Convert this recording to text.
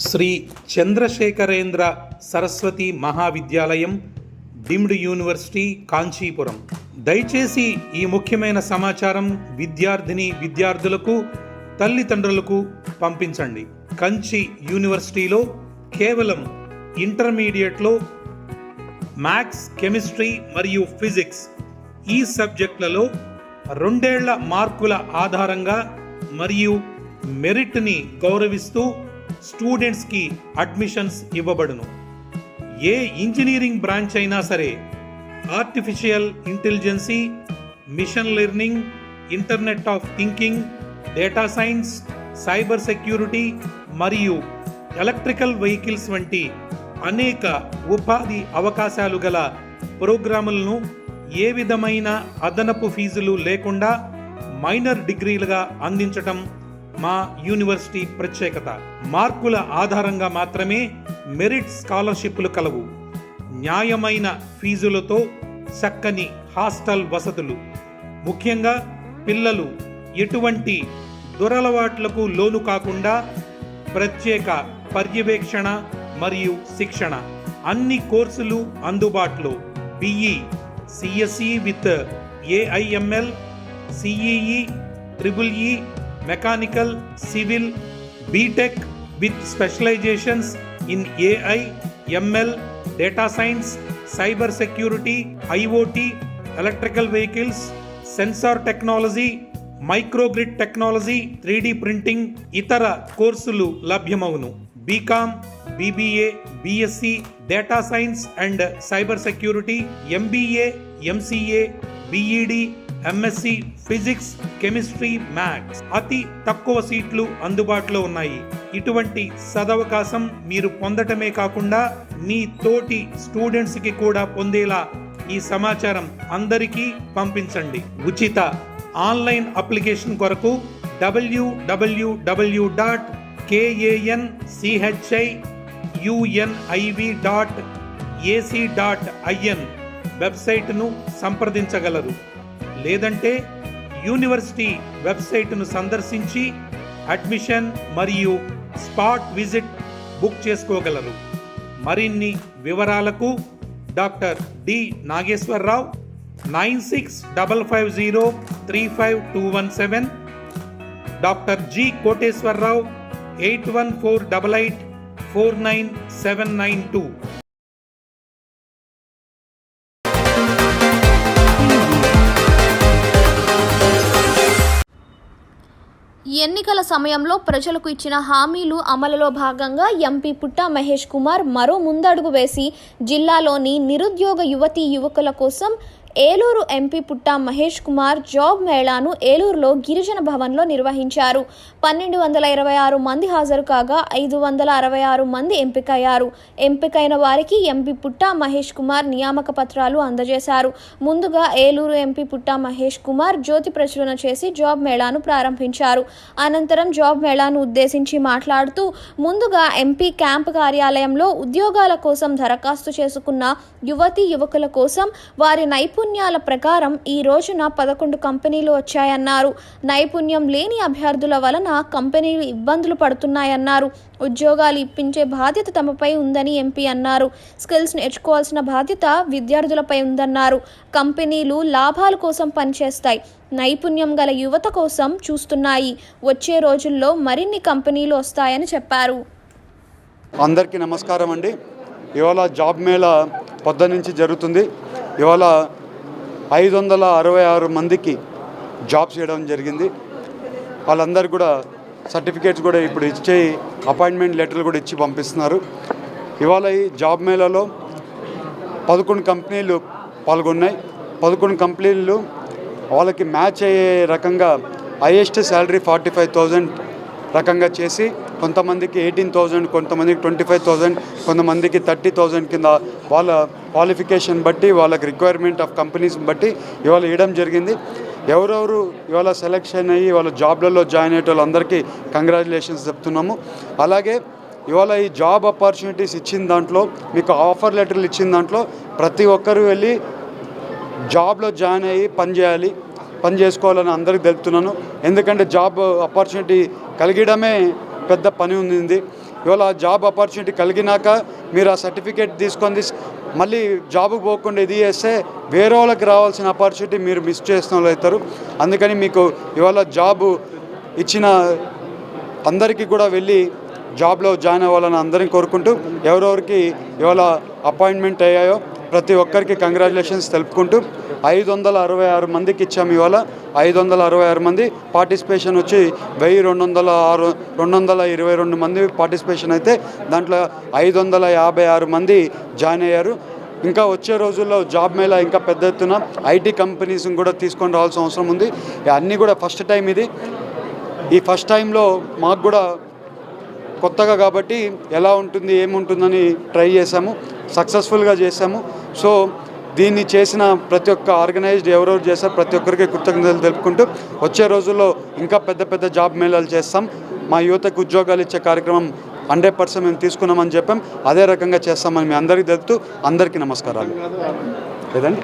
Shri Chandrasekharendra Saraswati Mahavidyalayam deemed university Kanchipuram. దయచేసి ఈ ముఖ్యమైన సమాచారం విద్యార్థులకు తల్లిదండ్రులకు పంపించండి. కంచి యూనివర్సిటీలో కేవలం ఇంటర్మీడియట్లో మ్యాథ్స్, కెమిస్ట్రీ మరియు ఫిజిక్స్ ఈ సబ్జెక్టులలో 2 ఏళ్ల మార్కుల ఆధారంగా మరియు మెరిట్ని గౌరవిస్తూ స్టూడెంట్స్కి అడ్మిషన్స్ ఇవ్వబడును. ఏ ఇంజనీరింగ్ బ్రాంచ్ అయినా సరే artificial intelligence, machine learning, internet of thinking, data science, cyber security మరియు ఎలక్ట్రికల్ వెహికల్స్ వంటి అనేక ఉపాధి అవకాశాలు గల ప్రోగ్రాములను ఏ విధమైన అదనపు ఫీజులు లేకుండా మైనర్ డిగ్రీలుగా అందించటం మా యూనివర్సిటీ ప్రత్యేకత. మార్కుల ఆధారంగా మాత్రమే మెరిట్ స్కాలర్షిప్లు కలవు. న్యాయమైన ఫీజులతో చక్కని హాస్టల్ వసతులు. ముఖ్యంగా పిల్లలు ఎటువంటి దురలవాట్లకు లోను కాకుండా ప్రత్యేక పర్యవేక్షణ మరియు శిక్షణ. అన్ని కోర్సులు అందుబాటులో. BE, CSE with AIML, CEE, triple E, mechanical, civil, BTech with specializations in AI, ML, data science, cyber security, IoT, electrical vehicles, sensor technology, microgrid technology, 3D printing ఇతర కోర్సులు లభ్యమవును. BCom, BBA, BSc, data science and cyber security, MBA, MCA, BEd, MSc physics, chemistry, maths. అతి తక్కువ సీట్లు అందుబాటులో ఉన్నాయి. ఇటువంటి సదవకాశం మీరు పొందటమే కాకుండా మీ తోటి స్టూడెంట్స్కి కూడా పొందేలా ఈ సమాచారం అందరికీ పంపించండి. ఉచిత ఆన్లైన్ అప్లికేషన్ కొరకు www.kanchiuniv.ac.in వెబ్సైట్ను సంప్రదించగలరు. లేదంటే యూనివర్సిటీ వెబ్సైట్ను సందర్శించి అడ్మిషన్ మరియు స్పాట్ విజిట్ బుక్ చేసుకోగలరు. మరిన్ని వివరాలకు doctor D Nageswararao 9655035217, doctor G Koteswararao 8148849792. ఎన్నికల సమయంలో ప్రజలకు ఇచ్చిన హామీలు అమలులో భాగంగా ఎంపీ పుట్టా మహేష్ కుమార్ మరో ముందడుగు వేసి జిల్లాలోని నిరుద్యోగ యువకుల కోసం ఏలూరు ఎంపీ పుట్టా మహేష్ కుమార్ జాబ్ మేళాను ఏలూరులో గిరిజన భవన్లో నిర్వహించారు. 1226 మంది హాజరు కాగా 566 మంది ఎంపికయ్యారు. ఎంపికైన వారికి ఎంపీ పుట్టా మహేష్ కుమార్ నియామక పత్రాలు అందజేశారు. ముందుగా ఏలూరు ఎంపీ పుట్టా మహేష్ కుమార్ జ్యోతి ప్రచురణ చేసి జాబ్ మేళాను ప్రారంభించారు. అనంతరం జాబ్ మేళాను ఉద్దేశించి మాట్లాడుతూ ముందుగా ఎంపీ క్యాంప్ కార్యాలయంలో ఉద్యోగాల కోసం దరఖాస్తు చేసుకున్న యువకుల కోసం వారి నైపుణ్యాల ప్రకారం ఈ రోజున 11 కంపెనీలు వచ్చాయన్నారు. నైపుణ్యం లేని అభ్యర్థుల వలన కంపెనీలు ఇబ్బందులు పడుతున్నాయన్నారు. ఉద్యోగాలు ఇప్పించే బాధ్యత తమపై ఉందని ఎంపీ అన్నారు. స్కిల్స్ నేర్చుకోవాల్సిన బాధ్యత విద్యార్థులపై ఉందన్నారు. కంపెనీలు లాభాల కోసం పనిచేస్తాయి, నైపుణ్యం గల యువత కోసం చూస్తున్నాయి. వచ్చే రోజుల్లో మరిన్ని కంపెనీలు వస్తాయని చెప్పారు. అందరికీ నమస్కారం అండి. ఇవాళ జాబ్ మేళా పొద్దున్నుంచి జరుగుతుంది. ఇవాళ 566 మందికి జాబ్స్ చేయడం జరిగింది. వాళ్ళందరూ కూడా సర్టిఫికేట్స్ కూడా ఇప్పుడు ఇచ్చే అపాయింట్మెంట్ లెటర్లు కూడా ఇచ్చి పంపిస్తున్నారు. ఇవాళ ఈ జాబ్ మేళాలో 11 కంపెనీలు పాల్గొన్నాయి. 11 కంపెనీలు వాళ్ళకి మ్యాచ్ అయ్యే రకంగా హైయెస్ట్ శాలరీ 45,000 రకంగా చేసి కొంతమందికి 18,000, కొంతమందికి 25,000, కొంతమందికి 30,000 కింద వాళ్ళ క్వాలిఫికేషన్ బట్టి వాళ్ళకి రిక్వైర్మెంట్ ఆఫ్ కంపెనీస్ బట్టి ఇవాళ ఇవ్వడం జరిగింది. ఎవరెవరు ఇవాళ సెలెక్షన్ అయ్యి వాళ్ళ జాబ్లలో జాయిన్ అయ్యే వాళ్ళందరికీ కంగ్రాచులేషన్స్ చెప్తున్నాము. అలాగే ఇవాళ ఈ జాబ్ ఆపర్చునిటీస్ ఇచ్చిన దాంట్లో, మీకు ఆఫర్ లెటర్లు ఇచ్చిన దాంట్లో ప్రతి ఒక్కరు వెళ్ళి జాబ్లో జాయిన్ అయ్యి పని చేసుకోవాలని అందరికీ తెలుపుతున్నాను. ఎందుకంటే జాబ్ ఆపర్చునిటీ కలిగడమే పెద్ద పని ఉంది. ఇవాళ జాబ్ ఆపర్చునిటీ కలిగినాక మీరు ఆ సర్టిఫికేట్ తీసుకొని మళ్ళీ జాబ్కి పోకుండా ఇది చేస్తే వేరే వాళ్ళకి రావాల్సిన ఆపర్చునిటీ మీరు మిస్ చేసిన వాళ్ళు అవుతారు. అందుకని మీకు ఇవాళ జాబు ఇచ్చిన అందరికీ కూడా వెళ్ళి జాబ్లో జాయిన్ అవ్వాలని అందరిని కోరుకుంటూ ఎవరెవరికి ఇవాళ అపాయింట్మెంట్ అయ్యాయో ప్రతి ఒక్కరికి కంగ్రాచులేషన్స్ తెలుపుకుంటూ 566 మందికి ఇచ్చాము. ఇవాళ 566 మంది పార్టిసిపేషన్ వచ్చి 1222 మంది పార్టిసిపేషన్ అయితే దాంట్లో 556 మంది జాయిన్ అయ్యారు. ఇంకా వచ్చే రోజుల్లో జాబ్ మేళా ఇంకా పెద్ద ఎత్తున ఐటీ కంపెనీస్ని కూడా తీసుకొని రావాల్సిన అవసరం ఉంది. అన్నీ కూడా ఫస్ట్ టైం ఇది. ఈ ఫస్ట్ టైంలో మాకు కూడా కొత్తగా కాబట్టి ఎలా ఉంటుంది ఏముంటుందని ట్రై చేశాము, సక్సెస్ఫుల్గా చేశాము. సో దీన్ని చేసిన ప్రతి ఒక్క ఆర్గనైజ్డ్ ఎవరెవరు చేశారు ప్రతి ఒక్కరికి కృతజ్ఞతలు తెలుపుకుంటూ వచ్చే రోజుల్లో ఇంకా పెద్ద పెద్ద జాబ్ మేళాలు చేస్తాం. మా యువతకు ఉద్యోగాలు ఇచ్చే కార్యక్రమం 100% మేము తీసుకున్నామని చెప్పాం. అదే రకంగా చేస్తామని మీ అందరికీ తెలుపుతూ అందరికీ నమస్కారాలు. లేదండి.